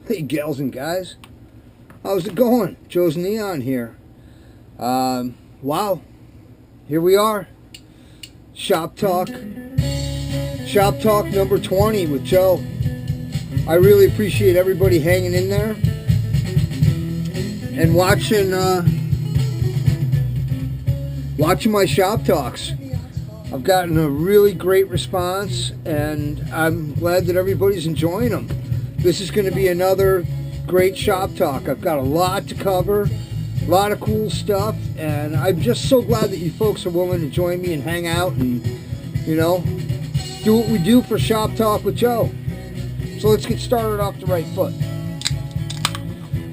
Hey gals and guys, how's it going? Joe's Neon here. Wow, here we are. Shop Talk number 20 with Joe. I really appreciate everybody hanging in there and watching my Shop Talks. I've gotten a really great response, and I'm glad that everybody's enjoying them. This is going to be another great Shop Talk. I've got a lot to cover, a lot of cool stuff, and I'm just so glad that you folks are willing to join me and hang out and, you know, do what we do for Shop Talk with Joe. So let's get started off the right foot.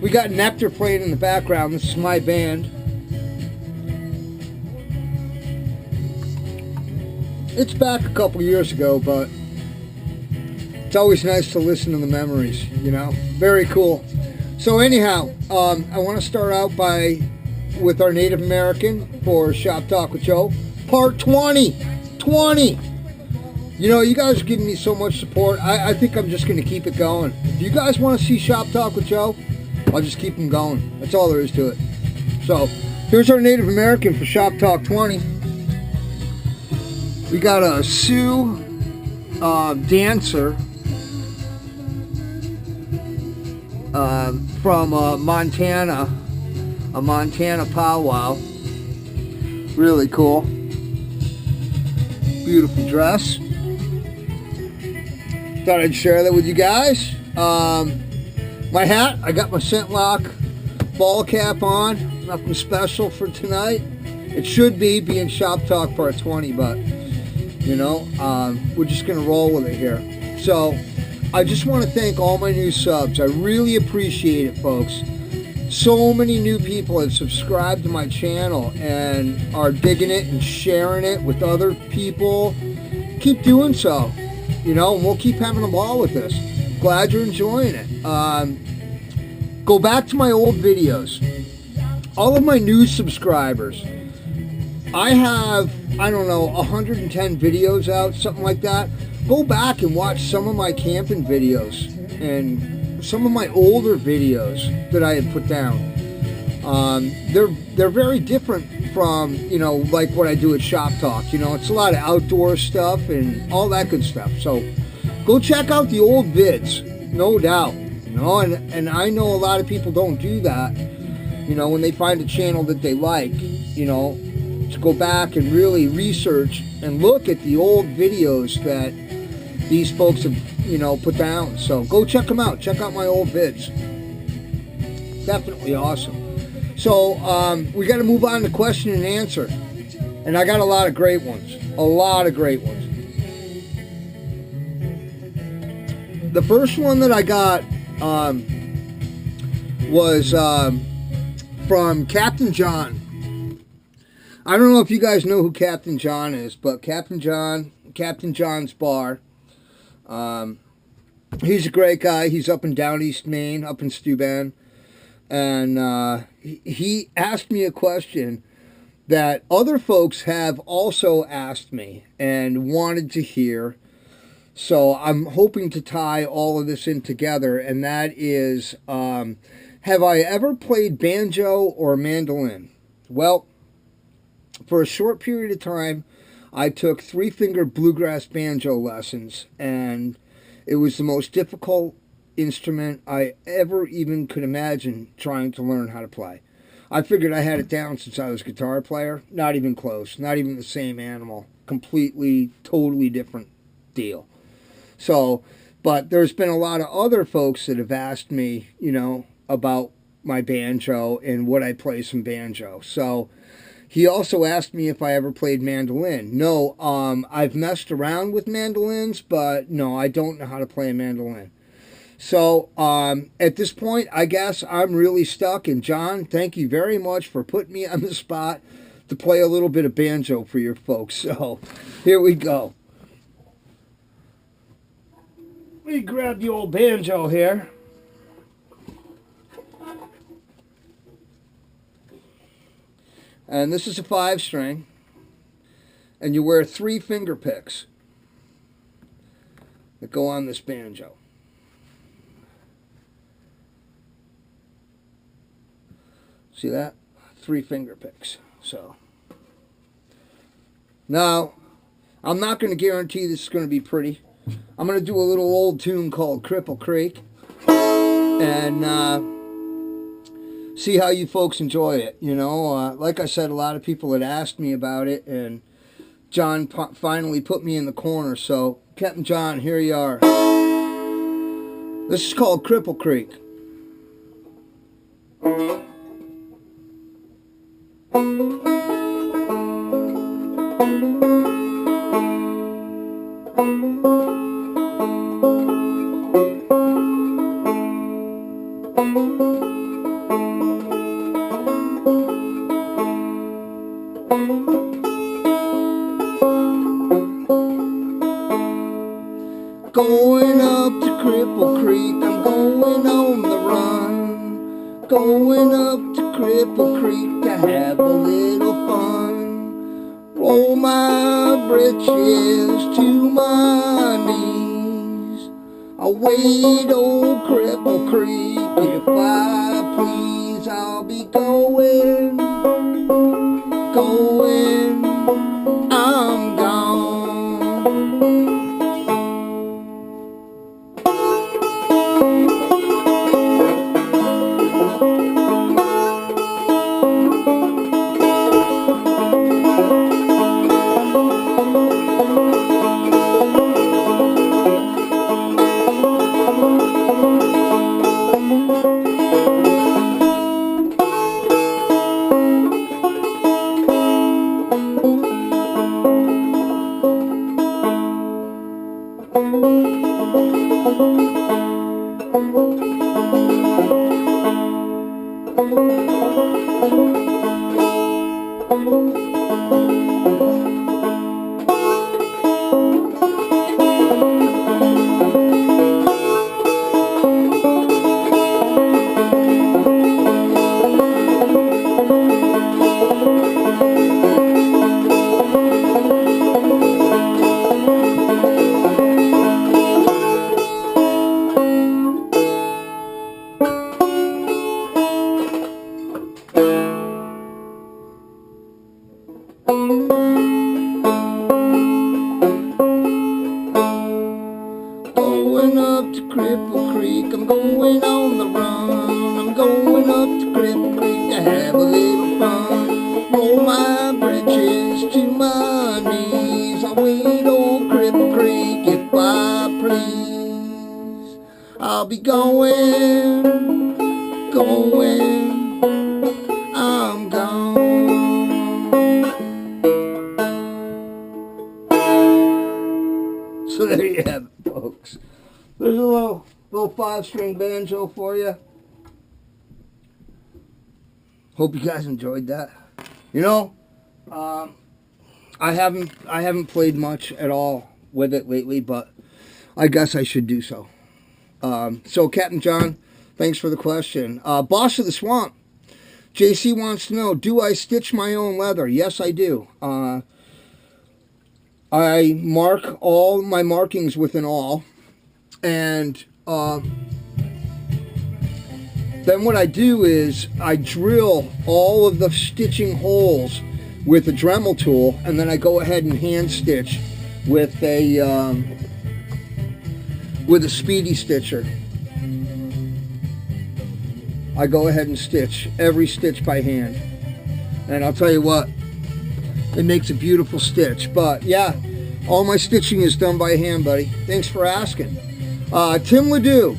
We got Nectar playing in the background. This is my band. It's back a couple years ago, but it's always nice to listen to the memories, you know. Very cool. So anyhow, I want to start out with our Native American for Shop Talk with Joe, part 20. You know, you guys are giving me so much support. I think I'm just going to keep it going. If you guys want to see Shop Talk with Joe, I'll just keep them going. That's all there is to it. So here's our Native American for Shop Talk 20. We got a Sioux dancer from Montana, a Montana powwow. Really cool. Beautiful dress. Thought I'd share that with you guys. My hat, I got my Scentlock ball cap on. Nothing special for tonight. It should be being Shop Talk part 20, but you know, we're just gonna roll with it here. So I just want to thank all my new subs. I really appreciate it, folks. So many new people have subscribed to my channel and are digging it and sharing it with other people. Keep doing so, you know, and we'll keep having a ball with this. Glad you're enjoying it. Go back to my old videos. All of my new subscribers, I have, I don't know, 110 videos out, something like that. Go back and watch some of my camping videos and some of my older videos that I had put down. They're very different from, you know, like what I do at Shop Talk. You know, it's a lot of outdoor stuff and all that good stuff. So go check out the old vids, no doubt. You know, and I know a lot of people don't do that. You know, when they find a channel that they like, you know, to go back and really research and look at the old videos that these folks have, you know, put down. So go check them out. Check out my old vids. Definitely awesome. So we got to move on to question and answer. And I got a lot of great ones. A lot of great ones. The first one that I got was from Captain John. I don't know if you guys know who Captain John is, but Captain John's Bar. He's a great guy. He's up in Down East Maine, up in Steuben. And he asked me a question that other folks have also asked me and wanted to hear. So I'm hoping to tie all of this in together, and that is, have I ever played banjo or mandolin? Well, for a short period of time, I took 3-finger bluegrass banjo lessons, and it was the most difficult instrument I ever even could imagine trying to learn how to play. I figured I had it down since I was a guitar player. Not even close. Not even the same animal. Completely, totally different deal. So, but there's been a lot of other folks that have asked me, you know, about my banjo and would I play some banjo. So he also asked me if I ever played mandolin. No, I've messed around with mandolins, but no, I don't know how to play a mandolin. So at this point, I guess I'm really stuck. And John, thank you very much for putting me on the spot to play a little bit of banjo for your folks. So here we go. Let me grab the old banjo here. And this is a 5-string. And you wear 3 finger picks that go on this banjo. See that? 3 finger picks. So now, I'm not going to guarantee this is going to be pretty. I'm going to do a little old tune called Cripple Creek and see how you folks enjoy it. You know, like I said, a lot of people had asked me about it, and John finally put me in the corner. So, Captain John, here you are. This is called Cripple Creek. Going up to Cripple Creek, I'm going on the run. Going up to Cripple Creek to have a little fun. Roll my britches to my knees. I'll wade old Cripple Creek. If I please, I'll be going, I'm gone. Going up to Cripple Creek, I'm going on the run. I'm going up to Cripple Creek to have a little fun. Roll my britches to my knees. I'll wade old Cripple Creek if I please. I'll be going, I'm gone. So there you have it, folks. There's a little 5-string banjo for you. Hope you guys enjoyed that. You know, I haven't played much at all with it lately, but I guess I should do so. So Captain John, thanks for the question. Boss of the Swamp, JC wants to know, do I stitch my own leather? Yes, I do. I mark all my markings with an awl, and then what I do is I drill all of the stitching holes with a Dremel tool, and then I go ahead and hand stitch with a speedy stitcher. I go ahead and stitch every stitch by hand, and I'll tell you what, it makes a beautiful stitch. But yeah, all my stitching is done by hand, buddy. Thanks for asking. Tim Ledoux.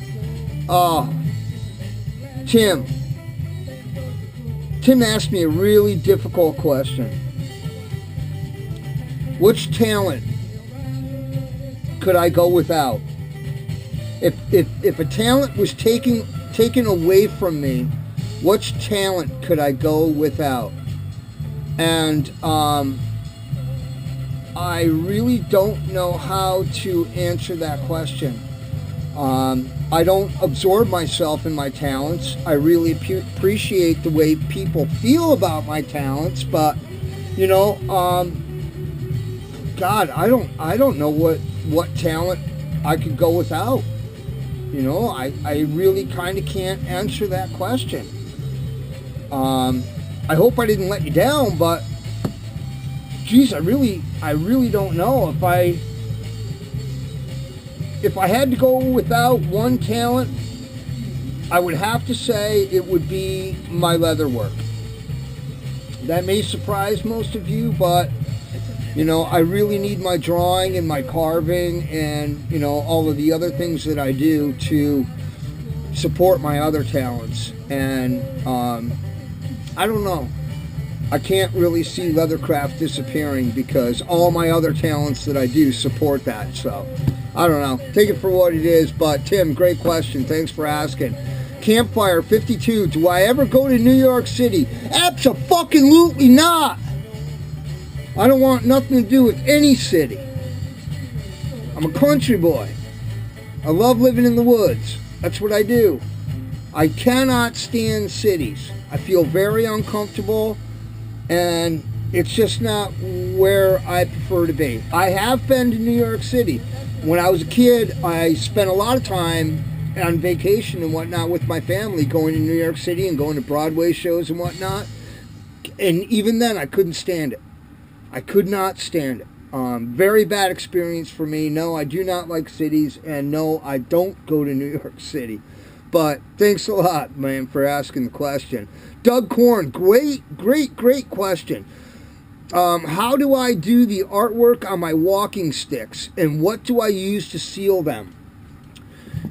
Tim asked me a really difficult question. Which talent could I go without? If a talent was taken away from me, which talent could I go without? And I really don't know how to answer that question. I don't absorb myself in my talents. I really appreciate the way people feel about my talents, but you know, God, I don't know what talent I could go without. You know, I really kind of can't answer that question. I hope I didn't let you down, but geez, I really don't know. If I had to go without one talent, I would have to say it would be my leather work. That may surprise most of you, but you know, I really need my drawing and my carving and, you know, all of the other things that I do to support my other talents. And I don't know. I can't really see leathercraft disappearing because all my other talents that I do support that. So, I don't know. Take it for what it is. But, Tim, great question. Thanks for asking. Campfire 52. Do I ever go to New York City? Abso-fucking-lutely not. I don't want nothing to do with any city. I'm a country boy. I love living in the woods. That's what I do. I cannot stand cities. I feel very uncomfortable, and it's just not where I prefer to be. I have been to New York City. When I was a kid, I spent a lot of time on vacation and whatnot with my family, going to New York City and going to Broadway shows and whatnot. And even then, I couldn't stand it. I could not stand it. Very bad experience for me. No, I do not like cities, and no, I don't go to New York City. But thanks a lot, man, for asking the question. Doug Korn, great question. How do I do the artwork on my walking sticks, and what do I use to seal them?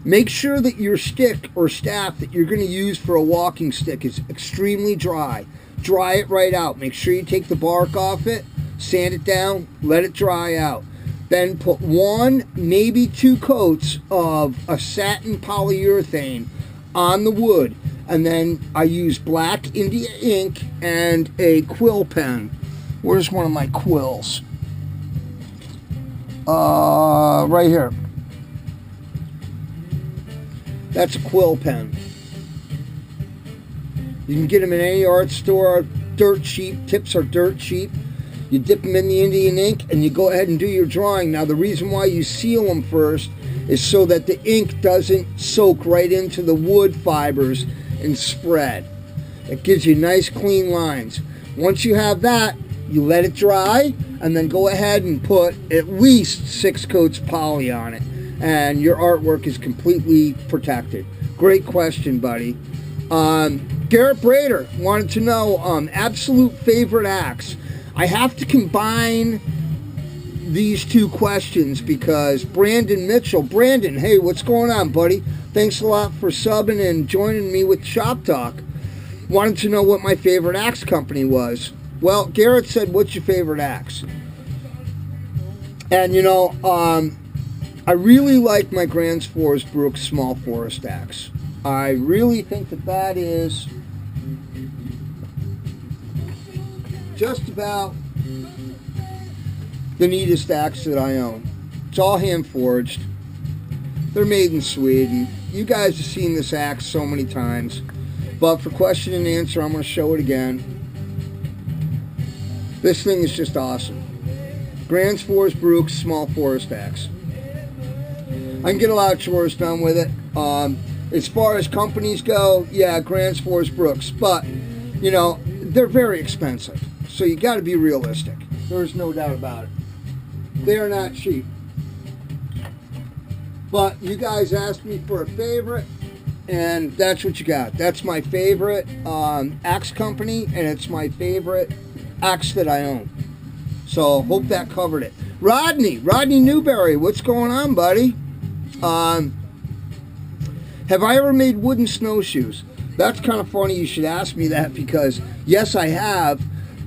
Make sure that your stick or staff that you're going to use for a walking stick is extremely dry. Dry it right out. Make sure you take the bark off it, sand it down, let it dry out. Then put 1, maybe 2 coats of a satin polyurethane on the wood. And then I use black India ink and a quill pen. Where's one of my quills? Right here. That's a quill pen. You can get them in any art store. Dirt cheap. Tips are dirt cheap. You dip them in the Indian ink and you go ahead and do your drawing. Now the reason why you seal them first is so that the ink doesn't soak right into the wood fibers and spread. It gives you nice clean lines. Once you have that, you let it dry and then go ahead and put at least 6 coats of poly on it, and your artwork is completely protected. Great question, buddy. Garrett Brader wanted to know absolute favorite axe. I have to combine these 2 questions because Brandon Mitchell, Brandon, hey, what's going on, buddy? Thanks a lot for subbing and joining me with Shop Talk. Wanted to know what my favorite axe company was. Well, Garrett said, what's your favorite axe? And, you know, I really like my Grants Forest Brooks Small Forest axe. I really think that that is just about the neatest axe that I own. It's all hand forged. They're made in Sweden. You guys have seen this axe so many times, but for question and answer, I'm going to show it again. This thing is just awesome. Grants Forest Brooks Small Forest axe. I can get a lot of chores done with it. As far as companies go, yeah, Grants Forest Brooks, but you know, they're very expensive. So you got to be realistic. There's no doubt about it. They are not cheap. But you guys asked me for a favorite, and that's what you got. That's my favorite axe company, and it's my favorite axe that I own. So hope that covered it. Rodney Newberry, what's going on, buddy? Have I ever made wooden snowshoes? That's kind of funny you should ask me that because yes, I have.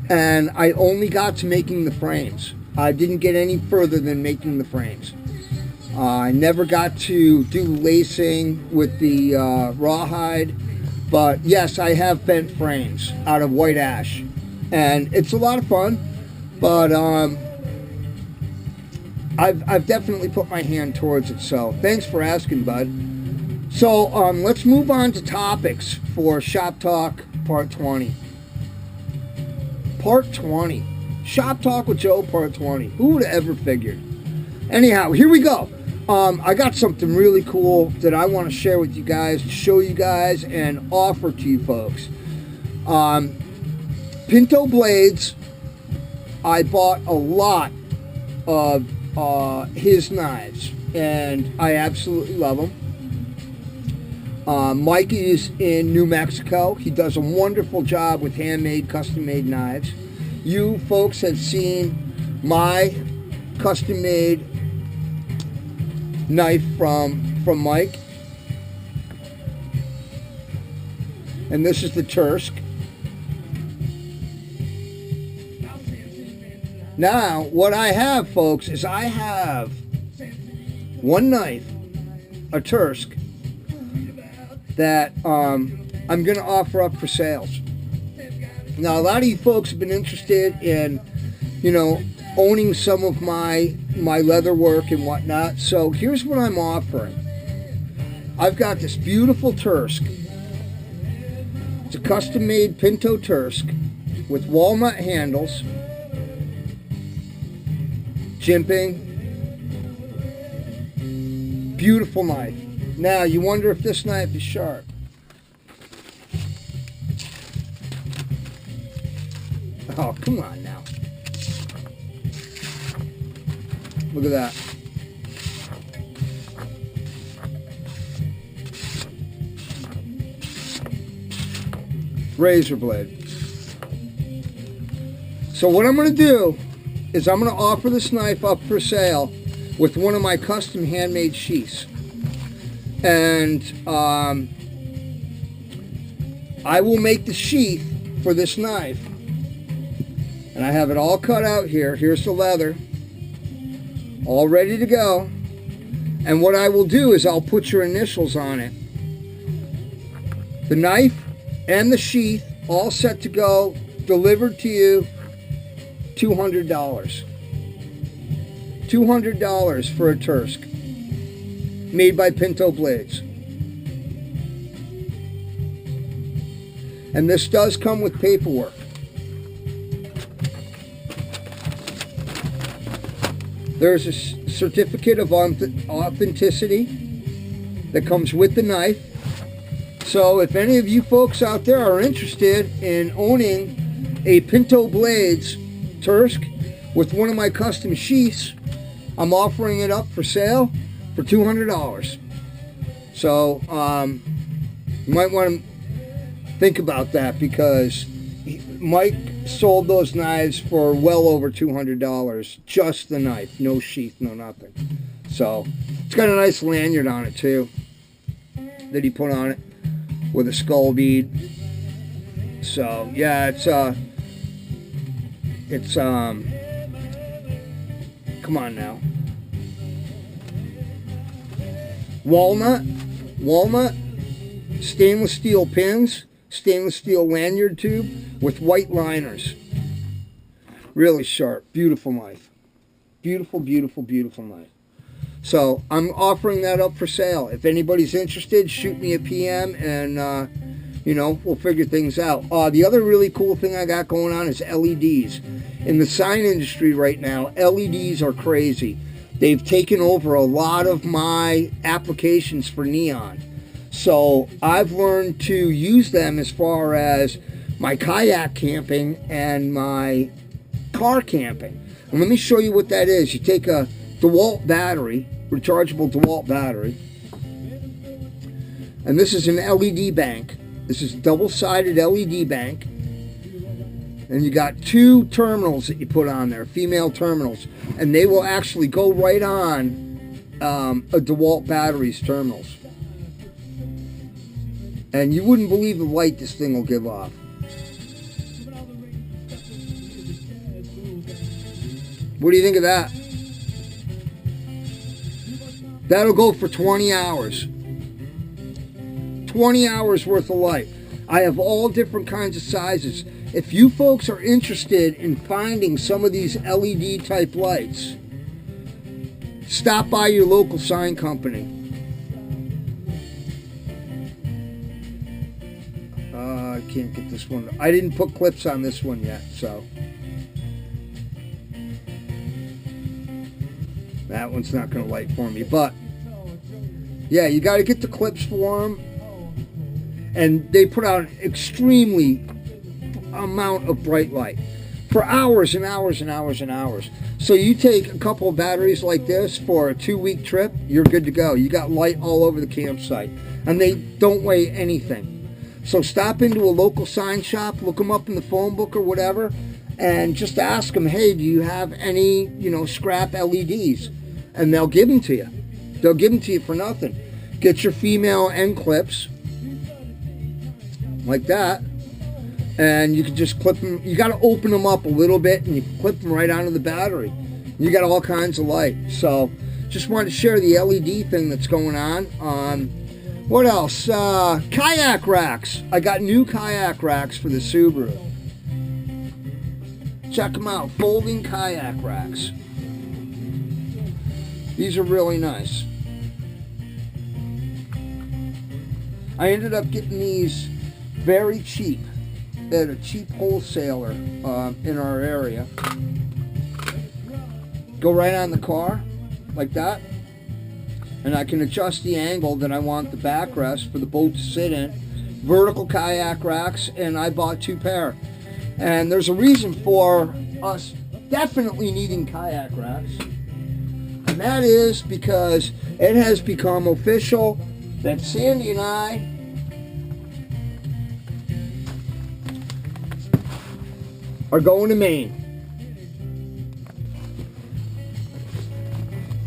And I only got to making the frames. I didn't get any further than making the frames. I never got to do lacing with the rawhide, but yes, I have bent frames out of white ash, and it's a lot of fun. But I've definitely put my hand towards it. So thanks for asking, bud. So let's move on to topics for Shop Talk Part 20. Part 20. Shop Talk with Joe Part 20. Who would have ever figured? Anyhow, here we go. I got something really cool that I want to share with you guys, show you guys, and offer to you folks. Pinto blades, I bought a lot of his knives, and I absolutely love them. Mike is in New Mexico. He does a wonderful job with handmade, custom-made knives. You folks have seen my custom-made knife from Mike. And this is the Tursk. Now, what I have, folks, is I have one knife, a Tursk, that I'm going to offer up for sales. Now, a lot of you folks have been interested in, owning some of my leather work and whatnot. So here's what I'm offering. I've got this beautiful Tursk. It's a custom-made Pinto Tursk with walnut handles, jimping, beautiful knife. Now, you wonder if this knife is sharp. Oh, come on now. Look at that. Razor blade. So what I'm going to do is I'm going to offer this knife up for sale with one of my custom handmade sheaths. And I will make the sheath for this knife. And I have it all cut out here. Here's the leather. All ready to go. And what I will do is I'll put your initials on it. The knife and the sheath all set to go, delivered to you, $200. $200 for a Tursk, made by Pinto Blades. And this does come with paperwork. There's a certificate of authenticity that comes with the knife. So if any of you folks out there are interested in owning a Pinto Blades Tursk with one of my custom sheaths, I'm offering it up for sale for $200. So you might want to think about that, because Mike sold those knives for well over $200. Just the knife, no sheath, no nothing. So it's got a nice lanyard on it too that he put on it with a skull bead. So yeah, it's come on now. Walnut, stainless steel pins, stainless steel lanyard tube with white liners. Really sharp, beautiful knife. Beautiful, beautiful, beautiful knife. So I'm offering that up for sale. If anybody's interested, shoot me a PM and we'll figure things out. The other really cool thing I got going on is LEDs. In the sign industry right now, LEDs are crazy. They've taken over a lot of my applications for neon. So I've learned to use them as far as my kayak camping and my car camping. And let me show you what that is. You take a DeWalt battery, rechargeable DeWalt battery, and this is an LED bank. This is a double-sided LED bank. And you got two terminals that you put on there, female terminals, and they will actually go right on a DeWalt battery's terminals. And you wouldn't believe the light this thing will give off. What do you think of that? That'll go for 20 hours. 20 hours worth of light. I have all different kinds of sizes. If you folks are interested in finding some of these LED type lights, stop by your local sign company. I can't get this one. I didn't put clips on this one yet, so that one's not going to light for me. But yeah, you got to get the clips for them. And they put out an extremely amount of bright light for hours and hours and hours and hours. So you take a couple of batteries like this for a 2-week trip, you're good to go. You got light all over the campsite, and they don't weigh anything. So stop into a local sign shop, look them up in the phone book or whatever, and just ask them, hey, do you have any, scrap LEDs? And they'll give them to you. They'll give them to you for nothing. Get your female end clips, like that, and you can just clip them. You got to open them up a little bit, and you clip them right onto the battery. You got all kinds of light. So just wanted to share the LED thing that's going on. What else? Kayak racks. I got new kayak racks for the Subaru. Check them out. Folding kayak racks. These are really nice. I ended up getting these very cheap at a cheap wholesaler in our area. Go right on the car like that, and I can adjust the angle that I want the backrest for the boat to sit in. Vertical kayak racks, and I bought 2 pair. And there's a reason for us definitely needing kayak racks, and that is because it has become official that Sandy and I are going to Maine.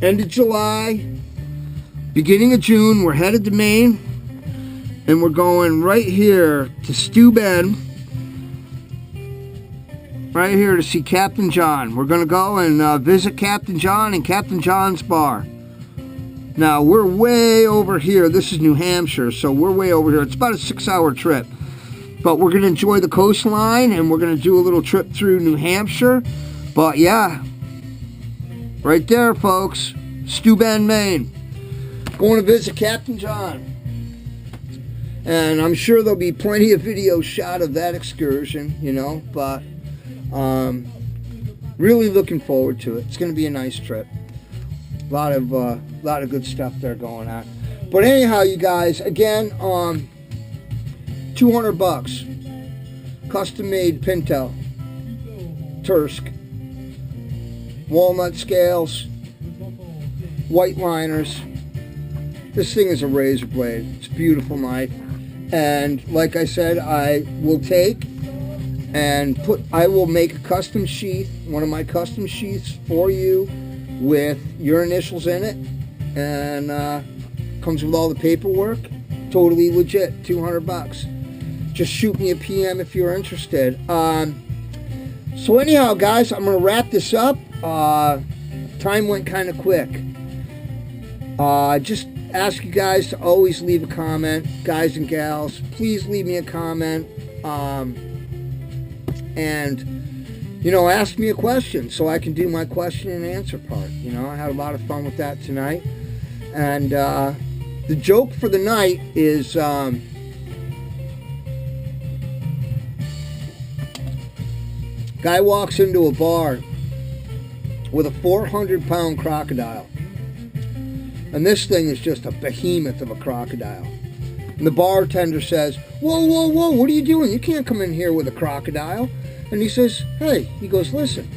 End of July, beginning of June, we're headed to Maine, and we're going right here to Steuben, right here to see Captain John. We're going to go and visit Captain John and Captain John's bar. Now, we're way over here. This is New Hampshire, so we're way over here. It's about a 6-hour trip. But we're going to enjoy the coastline, and we're going to do a little trip through New Hampshire. But yeah, right there, folks, Steuben, Maine. Going to visit Captain John. And I'm sure there'll be plenty of videos shot of that excursion, but really looking forward to it. It's going to be a nice trip. A lot of good stuff there going on. But anyhow, you guys, again, $200, custom-made Pinto, Tursk, walnut scales, white liners. This thing is a razor blade. It's a beautiful knife, and like I said, I will take and I will make a custom sheath, one of my custom sheaths for you, with your initials in it, and comes with all the paperwork. Totally legit. $200. Just shoot me a PM if you're interested. So anyhow, guys, I'm gonna wrap this up. Time went kind of quick. Just ask you guys to always leave a comment, guys and gals. Please leave me a comment, and ask me a question so I can do my question and answer part. I had a lot of fun with that tonight. And the joke for the night is guy walks into a bar with a 400-pound crocodile. And this thing is just a behemoth of a crocodile. And the bartender says, whoa, whoa, whoa, what are you doing? You can't come in here with a crocodile. And he says, hey, he goes, listen,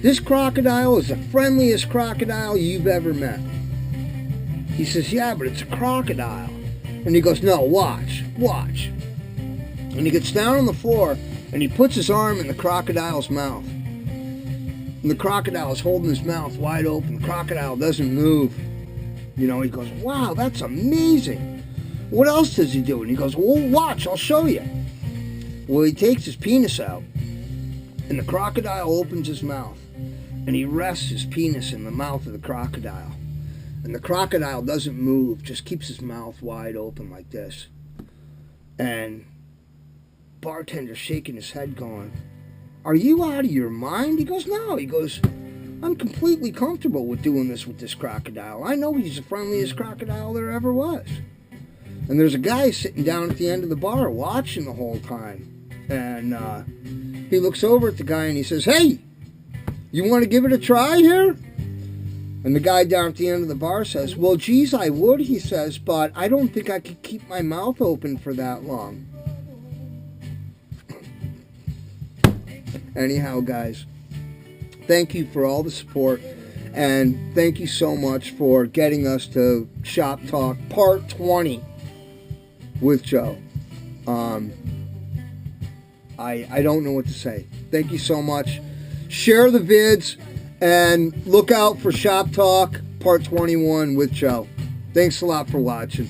this crocodile is the friendliest crocodile you've ever met. He says, yeah, but it's a crocodile. And he goes, no, watch. And he gets down on the floor, and he puts his arm in the crocodile's mouth. And the crocodile is holding his mouth wide open. The crocodile doesn't move. He goes, wow, that's amazing. What else does he do? And he goes, well, watch, I'll show you. Well, he takes his penis out, and the crocodile opens his mouth, and he rests his penis in the mouth of the crocodile. And the crocodile doesn't move, just keeps his mouth wide open like this. And bartender's shaking his head going, are you out of your mind? He goes, no. He goes, I'm completely comfortable with doing this with this crocodile. I know he's the friendliest crocodile there ever was. And there's a guy sitting down at the end of the bar watching the whole time. And he looks over at the guy and he says, hey, you want to give it a try here? And the guy down at the end of the bar says, well, geez, I would, he says, but I don't think I could keep my mouth open for that long. Anyhow, guys, thank you for all the support. And thank you so much for getting us to Shop Talk Part 20 with Joe. I don't know what to say. Thank you so much. Share the vids and look out for Shop Talk Part 21 with Joe. Thanks a lot for watching.